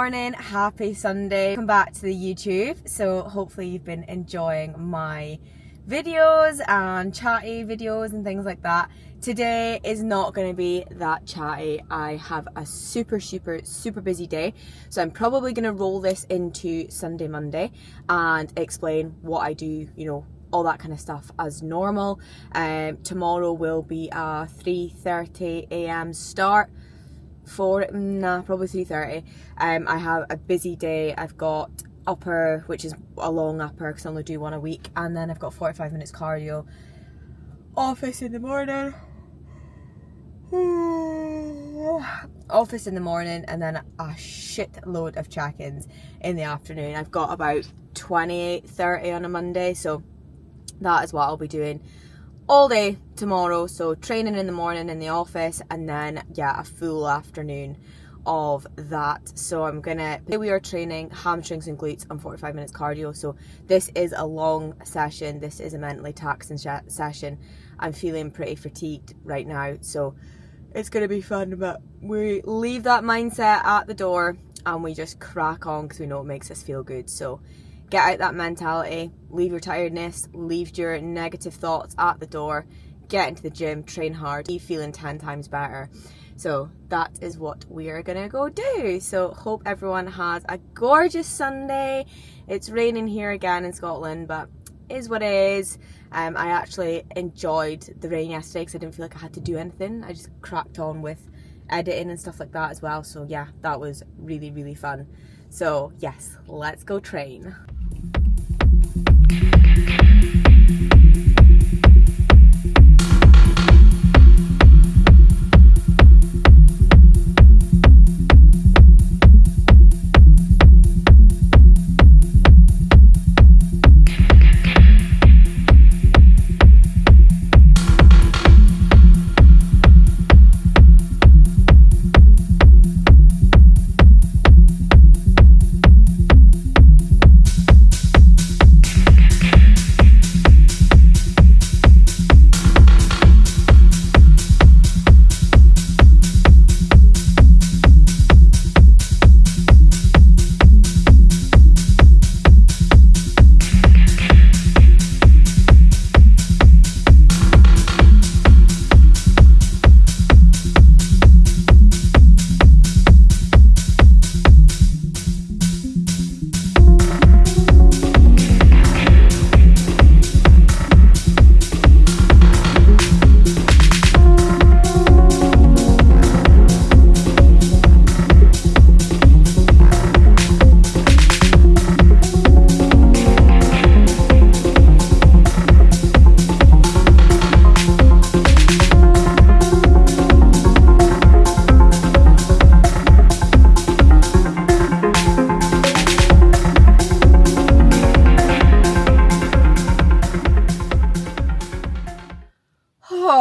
morning, happy Sunday. Welcome back to the YouTube. So hopefully you've been enjoying my videos and chatty videos and things like that. Today is not going to be that chatty. I have a super busy day, so I'm probably going to roll this into Sunday, Monday and explain what I do, you know, all that kind of stuff as normal. Tomorrow will be a 3:30 a.m. start. Probably 3:30. I have a busy day. I've got upper, which is a long upper because I only do one a week, and then I've got 45 minutes cardio, office in the morning, and then a shit load of check-ins in the afternoon. I've got about 28-30 on a Monday, so that is what I'll be doing all day tomorrow. So training in the morning in the office, and then a full afternoon of that. So we are training hamstrings and glutes on 45 minutes cardio. So this is a long session. This is a mentally taxing session. I'm feeling pretty fatigued right now, so it's going to be fun, but we leave that mindset at the door and we just crack on because we know it makes us feel good. So get out that mentality, leave your tiredness, leave your negative thoughts at the door, get into the gym, train hard, be feeling 10 times better. So that is what we are gonna go do. So hope everyone has a gorgeous Sunday. It's raining here again in Scotland, but is what it is. I actually enjoyed the rain yesterday because I didn't feel like I had to do anything. I just cracked on with editing and stuff like that as well. So yeah, that was really fun. So yes, let's go train.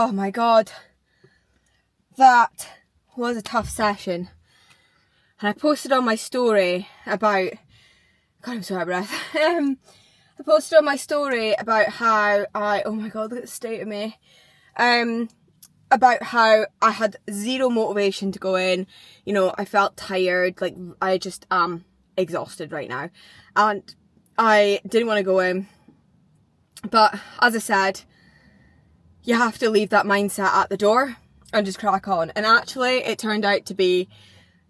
Oh my god, that was a tough session. And I posted on my story about, God, I'm so out of breath. I posted on my story about how oh my god, look at the state of me. About how I had zero motivation to go in. You know, I felt tired, like I just am exhausted right now. And I didn't want to go in. But as I said, you have to leave that mindset at the door and just crack on. And actually, it turned out to be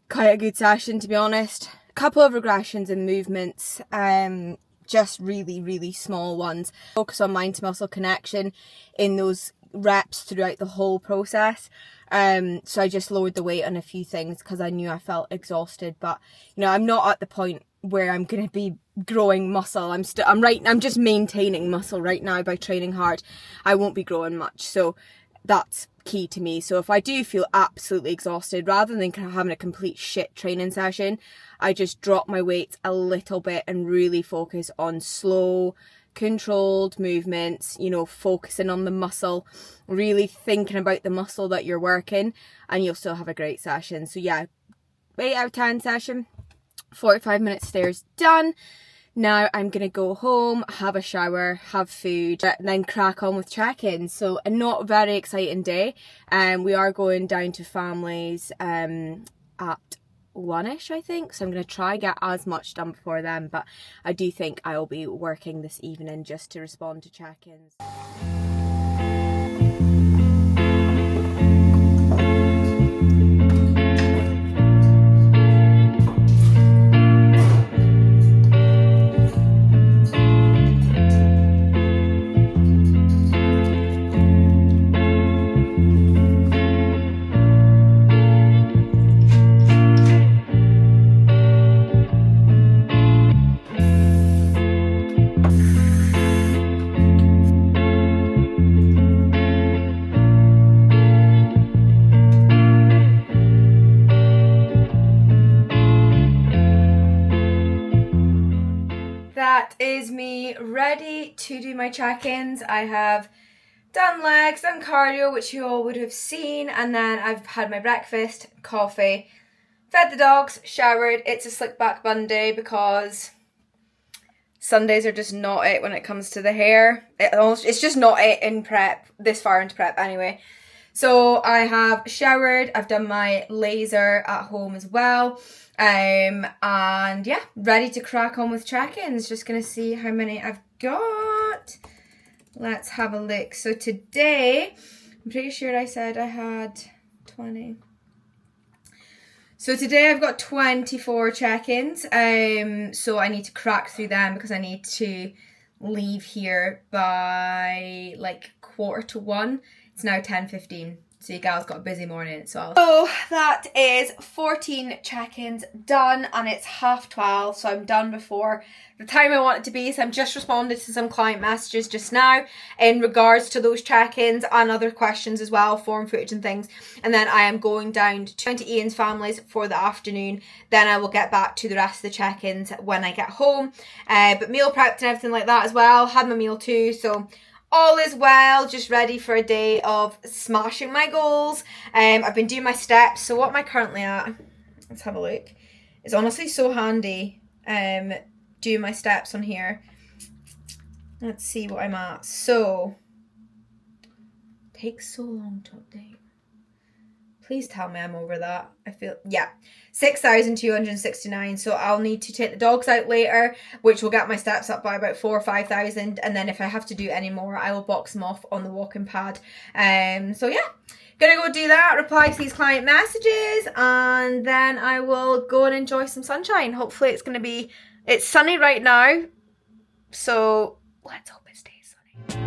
quite a good session, to be honest. A couple of regressions and movements, just really small ones. Focus on mind to muscle connection in those reps throughout the whole process. So I just lowered the weight on a few things because I knew I felt exhausted. But you know, I'm not at the point where I'm going to be growing muscle. I'm just maintaining muscle right now by training hard. I won't be growing much, so that's key to me. So if I do feel absolutely exhausted, rather than having a complete shit training session, I just drop my weights a little bit and really focus on slow, controlled movements, you know, focusing on the muscle, really thinking about the muscle that you're working, and you'll still have a great session. So yeah, 8 out of 10 session. 45 minutes stairs done. Now I'm going to go home, have a shower, have food, and then crack on with check-ins. So a not very exciting day. We are going down to families at 1ish, I think, so I'm going to try get as much done before then, but I do think I will be working this evening just to respond to check-ins. That is me ready to do my check-ins. I have done legs, done cardio, which you all would have seen, and then I've had my breakfast, coffee, fed the dogs, showered. It's a slick back Monday because Sundays are just not it when it comes to the hair. It's just not it in prep, this far into prep anyway. So I have showered, I've done my laser at home as well. And yeah, ready to crack on with check-ins. Just gonna see how many I've got. Let's have a look. So today, I'm pretty sure I said I had 20. So today I've got 24 check-ins. So I need to crack through them because I need to leave here by like 1:45. It's now 10:15. So you gals got a busy morning, so that is 14 check-ins done, and it's 12:30, so I'm done before the time I want it to be. So I'm just responded to some client messages just now in regards to those check-ins and other questions as well, form footage and things. And then I am going down to Ian's families for the afternoon. Then I will get back to the rest of the check-ins when I get home. But meal prepped and everything like that as well. Had my meal too, so all is well, just ready for a day of smashing my goals. I've been doing my steps. So what am I currently at? Let's have a look. It's honestly so handy doing my steps on here. Let's see what I'm at. So, takes so long to update. Please tell me I'm over that. I feel, yeah, 6,269. So I'll need to take the dogs out later, which will get my steps up by about 4,000 or 5,000. And then if I have to do any more, I will box them off on the walking pad. So yeah, gonna go do that, reply to these client messages, and then I will go and enjoy some sunshine. Hopefully it's sunny right now. So let's hope it stays sunny.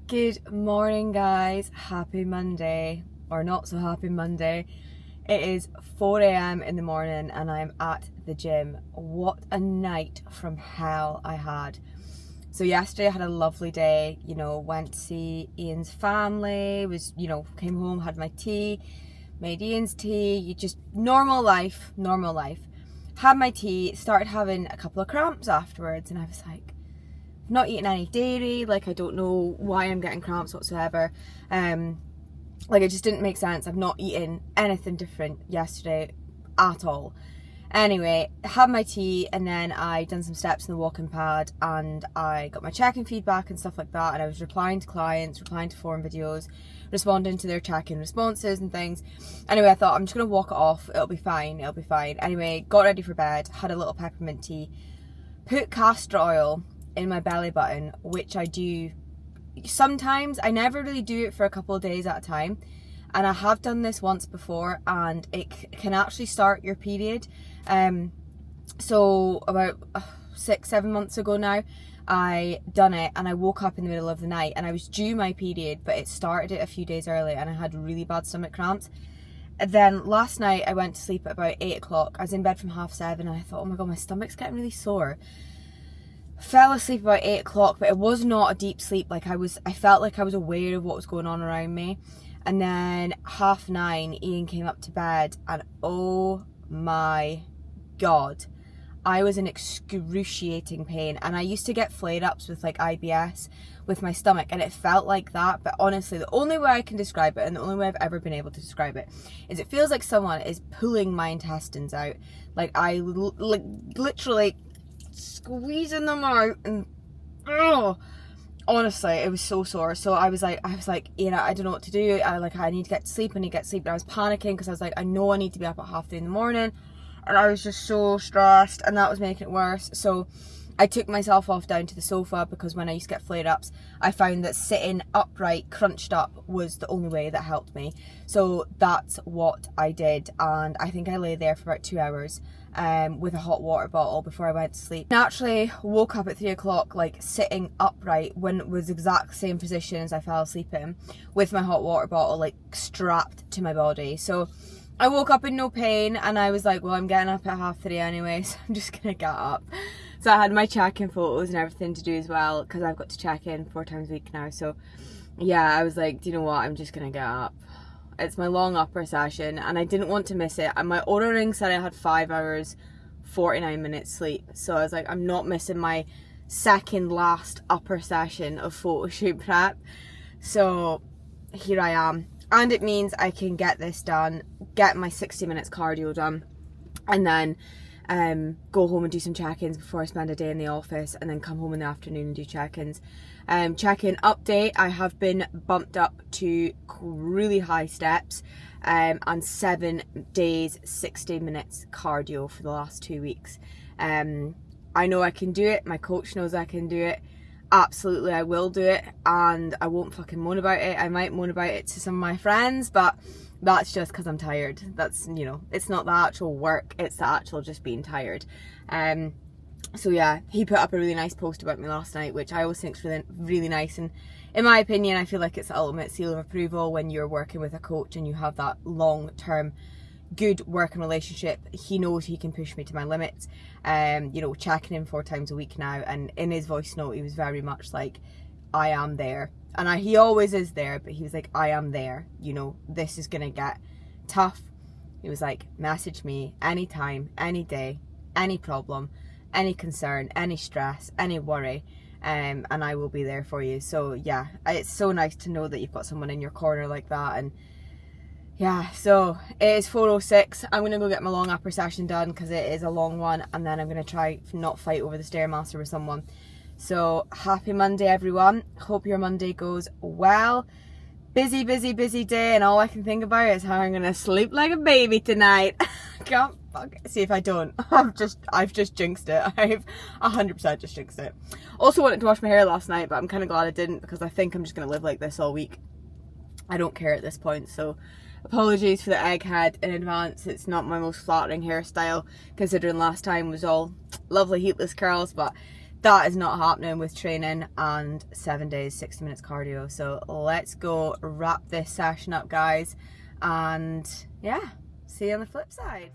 Good morning, guys. Happy Monday, or not so happy Monday. It is 4 a.m. in the morning and I'm at the gym. What a night from hell I had. So yesterday I had a lovely day, went to see Ian's family, came home, had my tea, made Ian's tea, just normal life. Had my tea, started having a couple of cramps afterwards, and I was like, not eating any dairy, I don't know why I'm getting cramps whatsoever. It just didn't make sense. I've not eaten anything different yesterday at all. Anyway, had my tea, and then I done some steps in the walking pad, and I got my check-in feedback and stuff like that, and I was replying to clients, replying to forum videos, responding to their check-in responses and things. Anyway, I thought I'm just gonna walk it off, it'll be fine. Anyway, got ready for bed, had a little peppermint tea, put castor oil in my belly button, which I do sometimes. I never really do it for a couple of days at a time, and I have done this once before, and it can actually start your period. So about 6-7 months ago now, I done it, and I woke up in the middle of the night, and I was due my period, but it started it a few days early, and I had really bad stomach cramps. And then last night I went to sleep at about 8 o'clock. I was in bed from 7:30, and I thought, oh my god, my stomach's getting really sore. Fell asleep about 8 o'clock, but it was not a deep sleep. Like I felt like I was aware of what was going on around me. And then 9:30, Ian came up to bed, and oh my god, I was in excruciating pain. And I used to get flare-ups with like IBS with my stomach, and it felt like that. But honestly, the only way I can describe it, and the only way I've ever been able to describe it, is it feels like someone is pulling my intestines out. Like I literally squeezing them out, and honestly, it was so sore. So I was like, you know, I don't know what to do. I need to get to sleep. And I was panicking because I was like, I know I need to be up at 3:30 in the morning. And I was just so stressed, and that was making it worse. So I took myself off down to the sofa, because when I used to get flare-ups, I found that sitting upright, crunched up, was the only way that helped me. So that's what I did, and I think I lay there for about 2 hours with a hot water bottle before I went to sleep. Naturally woke up at 3 o'clock, like sitting upright, when it was the exact same position as I fell asleep in, with my hot water bottle like strapped to my body. So I woke up in no pain, and I was like, well, I'm getting up at 3:30 anyway, so I'm just gonna get up. So I had my check-in photos and everything to do as well, because I've got to check in 4 times a week now. So yeah, I was like, do you know what, I'm just gonna get up. It's my long upper session, and I didn't want to miss it. And my Oura Ring said I had 5 hours 49 minutes sleep, so I was like, I'm not missing my second last upper session of photoshoot prep. So here I am, and it means I can get this done, get my 60 minutes cardio done, and then go home and do some check-ins before I spend a day in the office, and then come home in the afternoon and do check-ins. Check-in update, I have been bumped up to really high steps, and 7 days 60 minutes cardio for the last 2 weeks. I know I can do it, my coach knows I can do it. Absolutely, I will do it, and I won't fucking moan about it. I might moan about it to some of my friends, but that's just because I'm tired. That's, you know, it's not the actual work, it's the actual just being tired. So yeah, he put up a really nice post about me last night, which I always think is really, really nice. And in my opinion, I feel like it's the ultimate seal of approval when you're working with a coach and you have that long-term good working relationship. He knows he can push me to my limits. You know, checking in 4 times a week now, and in his voice note, he was very much like, I am there. And he always is there, but he was like, I am there. You know, this is gonna get tough. He was like, message me anytime, any day, any problem, any concern, any stress, any worry, and I will be there for you. So yeah, it's so nice to know that you've got someone in your corner like that. And yeah, so it is 4:06. I'm going to go get my long upper session done, because it is a long one, and then I'm going to try not fight over the Stairmaster with someone. So happy Monday, everyone. Hope your Monday goes well. Busy, busy, busy day, and all I can think about is how I'm going to sleep like a baby tonight. Can't see if I don't. I've just jinxed it. I've 100% just jinxed it. Also wanted to wash my hair last night, but I'm kind of glad I didn't, because I think I'm just going to live like this all week. I don't care at this point, so apologies for the egghead in advance. It's not my most flattering hairstyle, considering last time was all lovely heatless curls, but that is not happening with training and 7 days 60 minutes cardio. So let's go wrap this session up, guys, and yeah, see you on the flip side.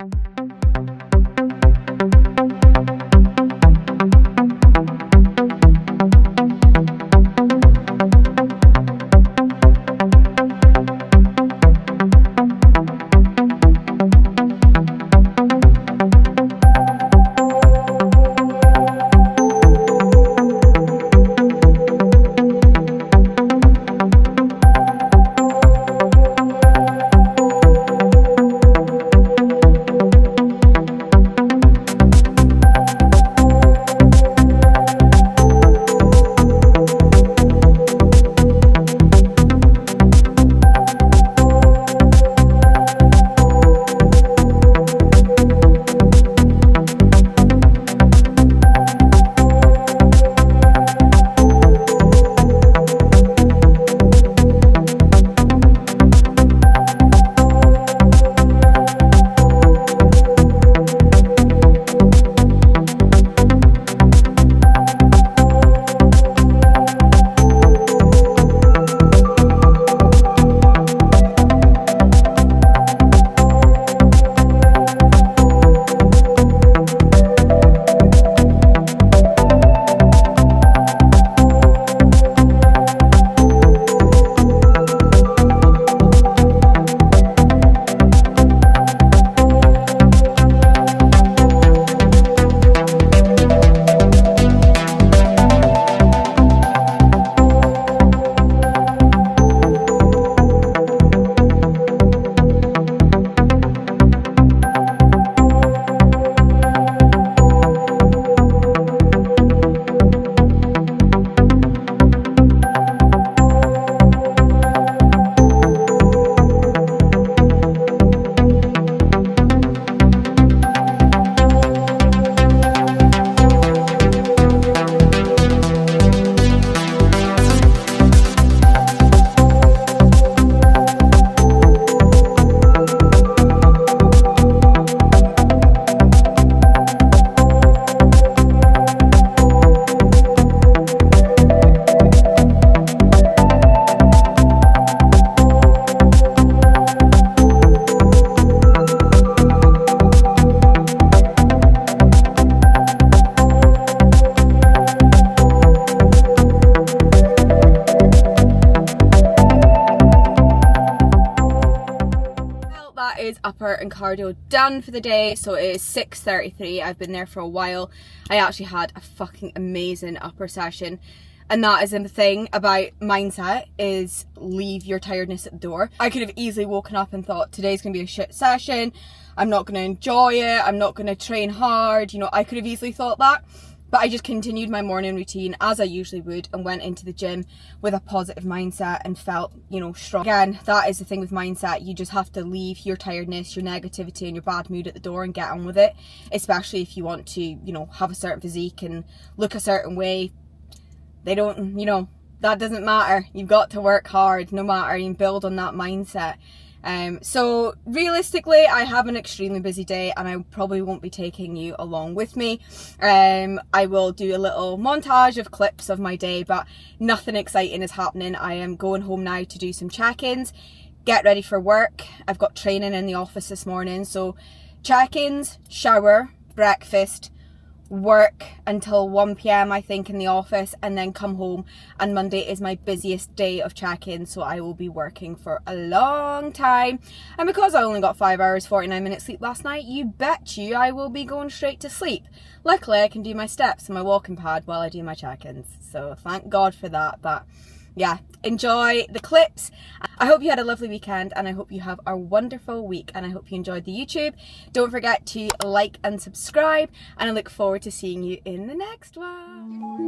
is upper and cardio done for the day. So it is 6:33. I've been there for a while. I actually had a fucking amazing upper session. And that is the thing about mindset, is leave your tiredness at the door. I could have easily woken up and thought, today's going to be a shit session. I'm not going to enjoy it. I'm not going to train hard. You know, I could have easily thought that. But I just continued my morning routine as I usually would and went into the gym with a positive mindset and felt, you know, strong. Again, that is the thing with mindset. You just have to leave your tiredness, your negativity and your bad mood at the door and get on with it. Especially if you want to, you know, have a certain physique and look a certain way. They don't, you know, that doesn't matter. You've got to work hard no matter, and build on that mindset. So realistically, I have an extremely busy day and I probably won't be taking you along with me. I will do a little montage of clips of my day, but nothing exciting is happening. I am going home now to do some check-ins, get ready for work. I've got training in the office this morning, so check-ins, shower, breakfast, work until 1 p.m. I think in the office, and then come home. And Monday is my busiest day of check-in, so I will be working for a long time. And because I only got 5 hours 49 minutes sleep last night, you bet you I will be going straight to sleep. Luckily I can do my steps and my walking pad while I do my check-ins, so thank God for that. But yeah, enjoy the clips. I hope you had a lovely weekend, and I hope you have a wonderful week, and I hope you enjoyed the YouTube. Don't forget to like and subscribe, and I look forward to seeing you in the next one.